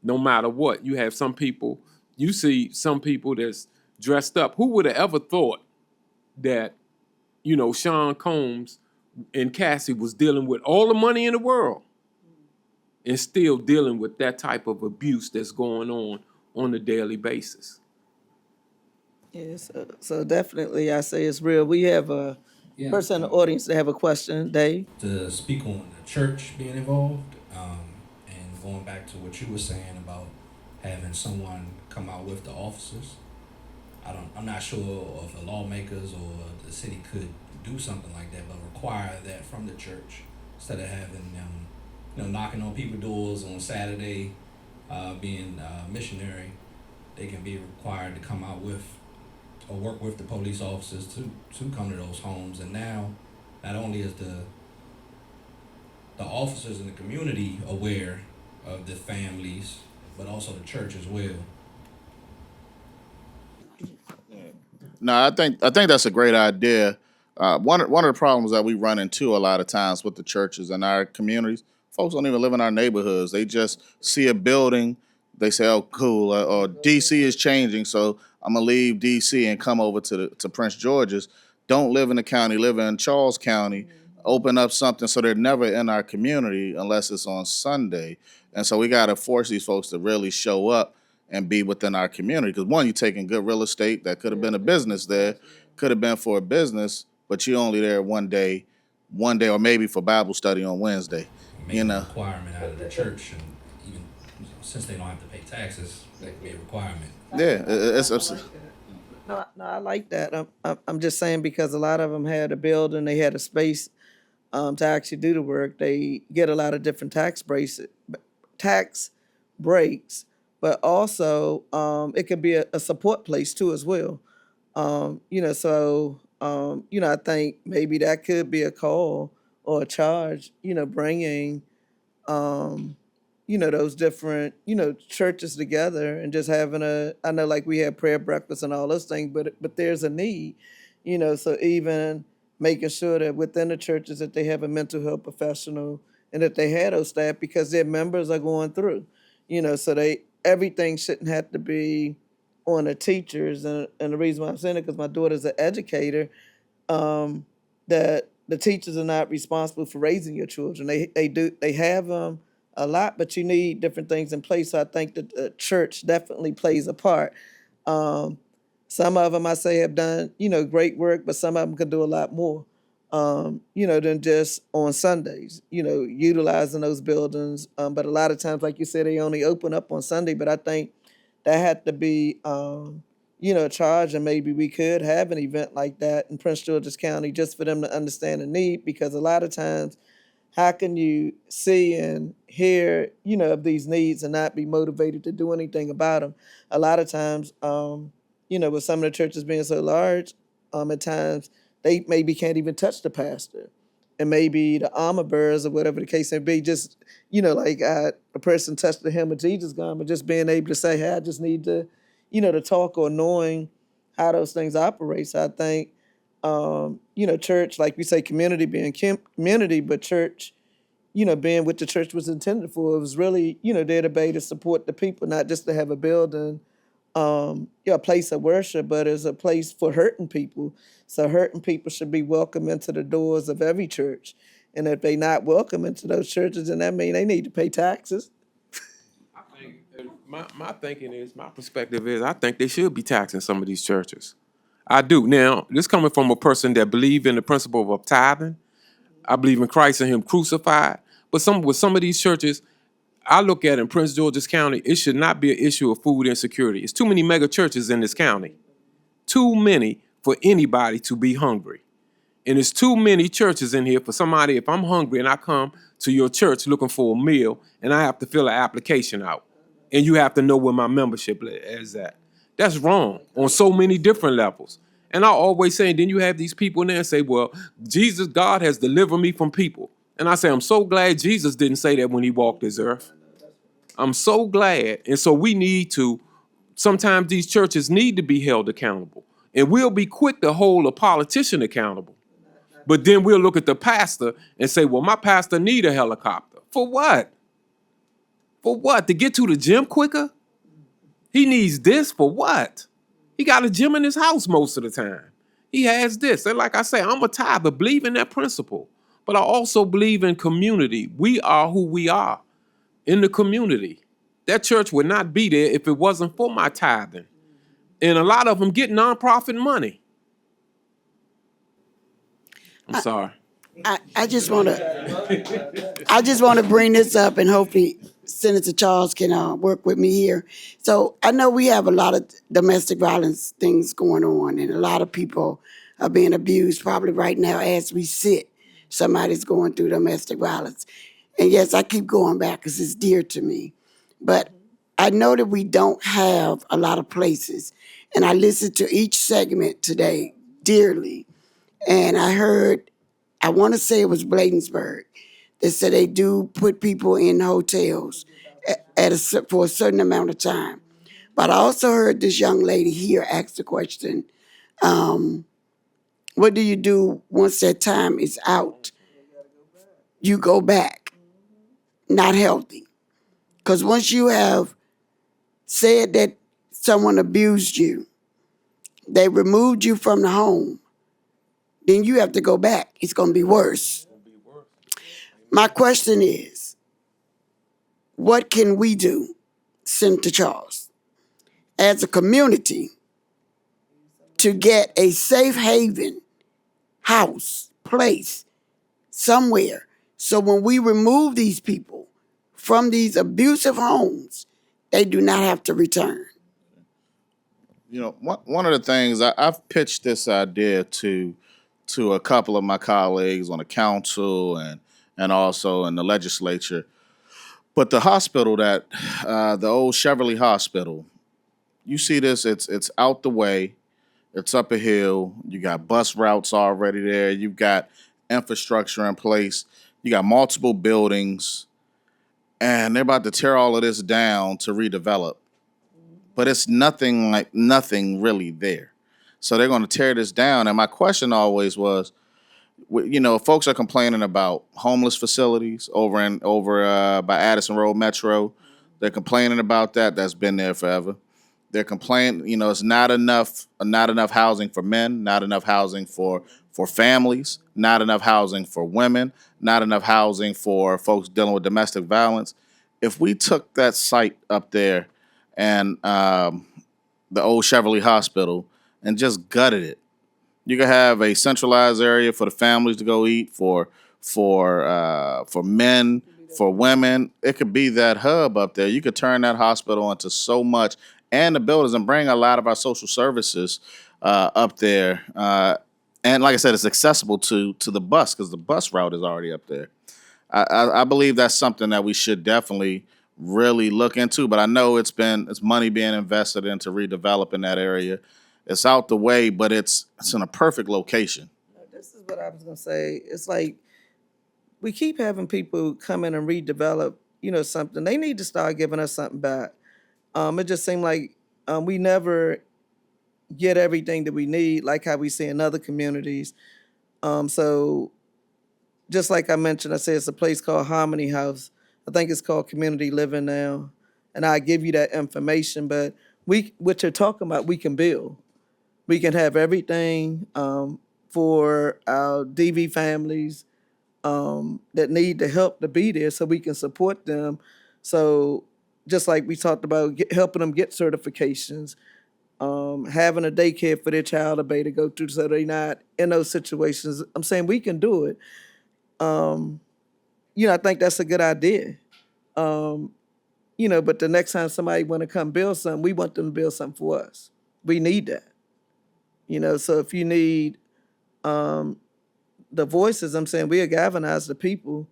No matter what, you have some people, you see some people that's dressed up. Who would have ever thought that, Sean Combs and Cassie was dealing with all the money in the world and still dealing with that type of abuse that's going on a daily basis? Yes, so definitely I say it's real. We have a Yeah. person in the audience that have a question, Dave. To speak on the church being involved, and going back to what you were saying about having someone come out with the officers. I'm not sure if the lawmakers or the city could do something like that, but require that from the church instead of having them, knocking on people's doors on Saturday, being missionary. They can be required to come out with or work with the police officers to come to those homes. And now, not only is the officers in the community aware of the families, but also the church as well. No, I think that's a great idea. One of the problems that we run into a lot of times with the churches in our communities, folks don't even live in our neighborhoods. They just see a building, they say, "Oh, cool," or DC is changing, so I'm gonna leave DC and come over to Prince George's. Don't live in the county, live in Charles County. Open up something so they're never in our community unless it's on Sunday, and so we got to force these folks to really show up and be within our community. Because one, you're taking good real estate that could have been a business there, could have been for a business, but you're only there one day, or maybe for Bible study on Wednesday. Make a requirement out of the church, and even since they don't have to pay taxes, that could be a requirement. Yeah, it's No, I like that. I'm just saying because a lot of them had a building, they had a space to actually do the work. They get a lot of different tax breaks, but also it could be a support place too as well. I think maybe that could be a call or a charge. Bringing those different, churches together and just having I know like we have prayer breakfast and all those things, but there's a need, so even making sure that within the churches that they have a mental health professional and that they have those staff because their members are going through, so everything shouldn't have to be on the teachers. And the reason why I'm saying it because my daughter's an educator, that the teachers are not responsible for raising your children. They have a lot, but you need different things in place. So I think that the church definitely plays a part. Some of them I say have done, great work, but some of them could do a lot more, than just on Sundays, utilizing those buildings. But a lot of times, like you said, they only open up on Sunday, but I think that had to be, a charge, and maybe we could have an event like that in Prince George's County just for them to understand the need, because a lot of times, how can you see and hear, of these needs and not be motivated to do anything about them? A lot of times, with some of the churches being so large, at times they maybe can't even touch the pastor. And maybe the armor bearers or whatever the case may be, just, a person touched the hem of Jesus' garment, just being able to say, hey, I just need to, to talk, or knowing how those things operate. So I think, church, like we say, community being community, but church, being what the church was intended for. It was really, there to be to support the people, not just to have a building, a place of worship, but as a place for hurting people. So hurting people should be welcome into the doors of every church. And if they not welcome into those churches, then that means they need to pay taxes. I think my perspective is, I think they should be taxing some of these churches. I do. Now, this coming from a person that believe in the principle of tithing. I believe in Christ and Him crucified. But with some of these churches, I look at in Prince George's County, it should not be an issue of food insecurity. It's too many mega churches in this county. Too many for anybody to be hungry. And there's too many churches in here for somebody, if I'm hungry and I come to your church looking for a meal and I have to fill an application out, and you have to know where my membership is at. That's wrong on so many different levels. And I always say, then you have these people in there and say, well, God has delivered me from people. And I say, I'm so glad Jesus didn't say that when He walked this earth. I'm so glad. And so we need to, sometimes these churches need to be held accountable. And we'll be quick to hold a politician accountable. But then we'll look at the pastor and say, well, my pastor need a helicopter. For what? For what? To get to the gym quicker? He needs this for what? He got a gym in his house most of the time. He has this. And like I say, I'm a tither, believe in that principle. But I also believe in community. We are who we are in the community. That church would not be there if it wasn't for my tithing. And a lot of them get nonprofit money. I'm sorry. I just want to bring this up, and hopefully Senator Charles can work with me here. So I know we have a lot of domestic violence things going on, and a lot of people are being abused probably right now as we sit. Somebody's going through domestic violence. And yes, I keep going back because it's dear to me. But I know that we don't have a lot of places. And I listened to each segment today dearly. And I heard, I want to say it was Bladensburg, that said they do put people in hotels for a certain amount of time. But I also heard this young lady here ask the question, what do you do once that time is out? You go back, not healthy. Because once you have said that someone abused you, they removed you from the home, then you have to go back. It's going to be worse. My question is, what can we do, Senator Charles, as a community to get a safe haven, house, place, somewhere, so when we remove these people from these abusive homes, they do not have to return? You know, one of the things I've pitched this idea to a couple of my colleagues on the council and also in the legislature. But the hospital that the old Cheverly Hospital, you see this, it's out the way, it's up a hill. You got bus routes already there. You've got infrastructure in place. You got multiple buildings, and they're about to tear all of this down to redevelop. But it's nothing really there. So they're going to tear this down. And my question always was, you know, folks are complaining about homeless facilities over by Addison Road Metro. They're complaining about that. That's been there forever. They're complaining, you know, it's not enough housing for men, not enough housing for families, not enough housing for women, not enough housing for folks dealing with domestic violence. If we took that site up there and the old Cheverly Hospital and just gutted it, you could have a centralized area for the families to go eat, for men, for women. It could be that hub up there. You could turn that hospital into so much, and the buildings, and bring a lot of our social services up there. And like I said, it's accessible to the bus because the bus route is already up there. I believe that's something that we should definitely really look into. But I know it's money being invested into redeveloping that area. It's out the way, but it's in a perfect location. This is what I was gonna say. It's like we keep having people come in and redevelop, you know, something. They need to start giving us something back. It just seemed like we never get everything that we need, like how we see in other communities. So just like I mentioned, I say it's a place called Harmony House. I think it's called Community Living now. And I give you that information, but what you're talking about, we can build. We can have everything for our DV families that need the help to be there so we can support them. So just like we talked about helping them get certifications, having a daycare for their child or baby to go through so they're not in those situations. I'm saying we can do it. You know, I think that's a good idea. You know, but the next time somebody want to come build something, we want them to build something for us. We need that. You know, so if you need the voices, I'm saying we'll galvanize the people,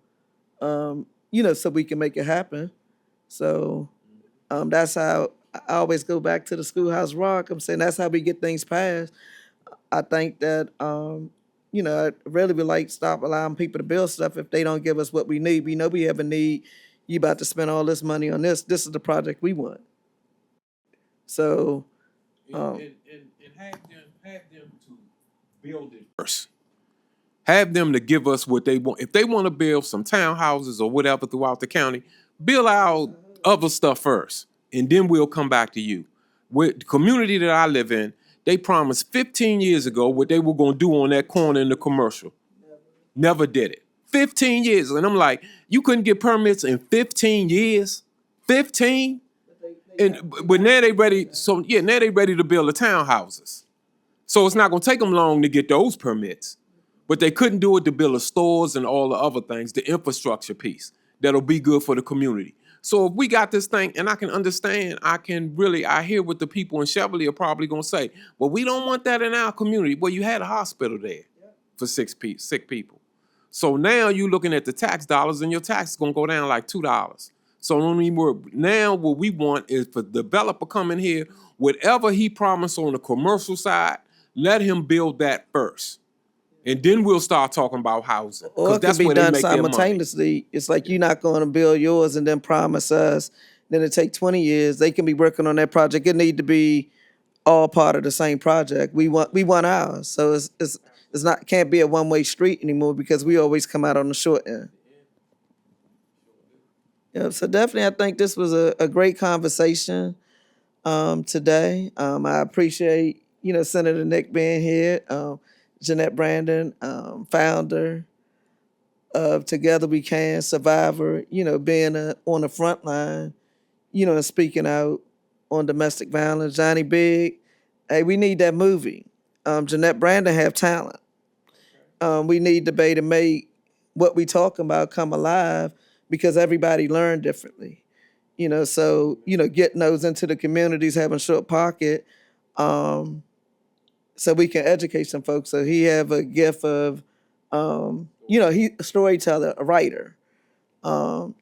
you know, so we can make it happen. So that's how I always go back to the Schoolhouse Rock. I'm saying that's how we get things passed. I think that, you know, I really would like to stop allowing people to build stuff if they don't give us what we need. We know we have a need. you about to spend all this money on this. This is the project we want. So, And have them to build it first. Have them to give us what they want. If they want to build some townhouses or whatever throughout the county, build out other stuff first, and then we'll come back to you. With the community that I live in, they promised 15 years ago what they were going to do on that corner in the commercial. Never did it. 15 years. And I'm like, you couldn't get permits in 15 years? 15? But now they ready. So yeah, now they ready to build the townhouses. So it's not going to take them long to get those permits. But they couldn't do it to build the stores and all the other things, the infrastructure piece that'll be good for the community. So if we got this thing, and I can understand, I hear what the people in Cheverly are probably going to say. Well, we don't want that in our community. Well, you had a hospital there for sick people. So now you're looking at the tax dollars, and your tax is going to go down like $2. So now what we want is for the developer come in here, whatever he promised on the commercial side, let him build that first. And then we'll start talking about housing. or it That's could be where they done make their money. simultaneously. It's like you're not going to build yours and then promise us. Then it take 20 years. They can be working on that project. It need to be all part of the same project. We want ours. So it's not can't be a one-way street anymore because we always come out on the short end. Yeah, so definitely I think this was a great conversation today. I appreciate, Senator Nick being here. Jeannette Brandon, founder of Together We Can, survivor, being on the front line, and speaking out on domestic violence. Johnny Big, hey, we need that movie. Jeannette Brandon have talent. We need debate to make what we talking about come alive because everybody learn differently. So, getting those into the communities, having short pocket, so we can educate some folks. So he have a gift of, he a storyteller, a writer. So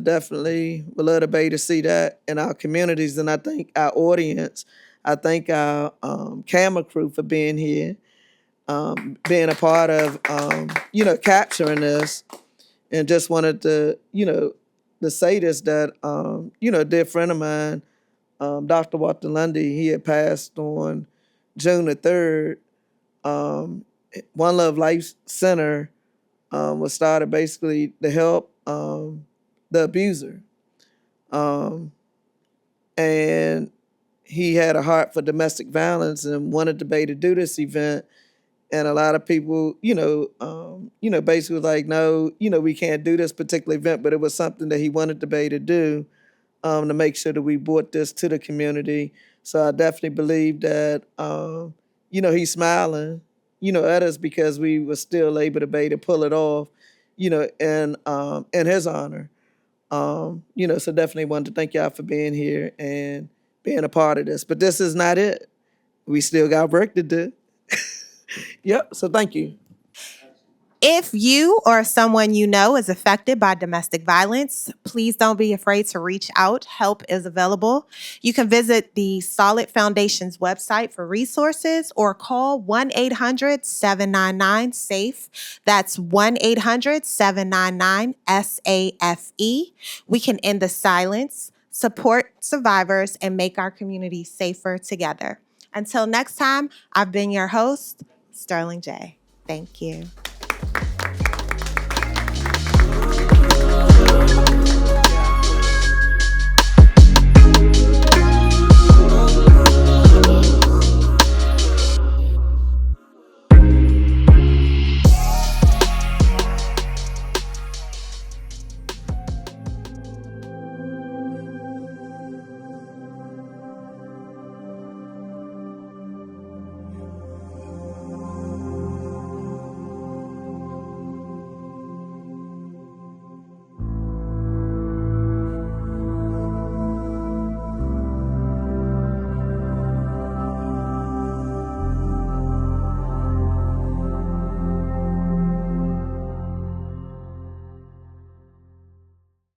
definitely we'd love to be to see that in our communities. And I think our audience, I thank our camera crew for being here, being a part of, capturing this. And just wanted to, to say this, that, a dear friend of mine, Dr. Walter Lundy, he had passed on June the 3rd. One Love Life Center was started basically to help the abuser. And he had a heart for domestic violence and wanted to be to do this event. And a lot of people, basically was like, no, we can't do this particular event, but it was something that he wanted to be to do to make sure that we brought this to the community. So I definitely believe that, he's smiling, at us because we were still able to pull it off, in his honor. So definitely wanted to thank y'all for being here and being a part of this. But this is not it. We still got work to do. Yep, so thank you. If you or someone you know is affected by domestic violence, please don't be afraid to reach out. Help is available. You can visit the Solid Foundation's website for resources or call 1-800-799-SAFE. That's 1-800-799-SAFE. We can end the silence, support survivors, and make our community safer together. Until next time, I've been your host, Sterling J. Thank you.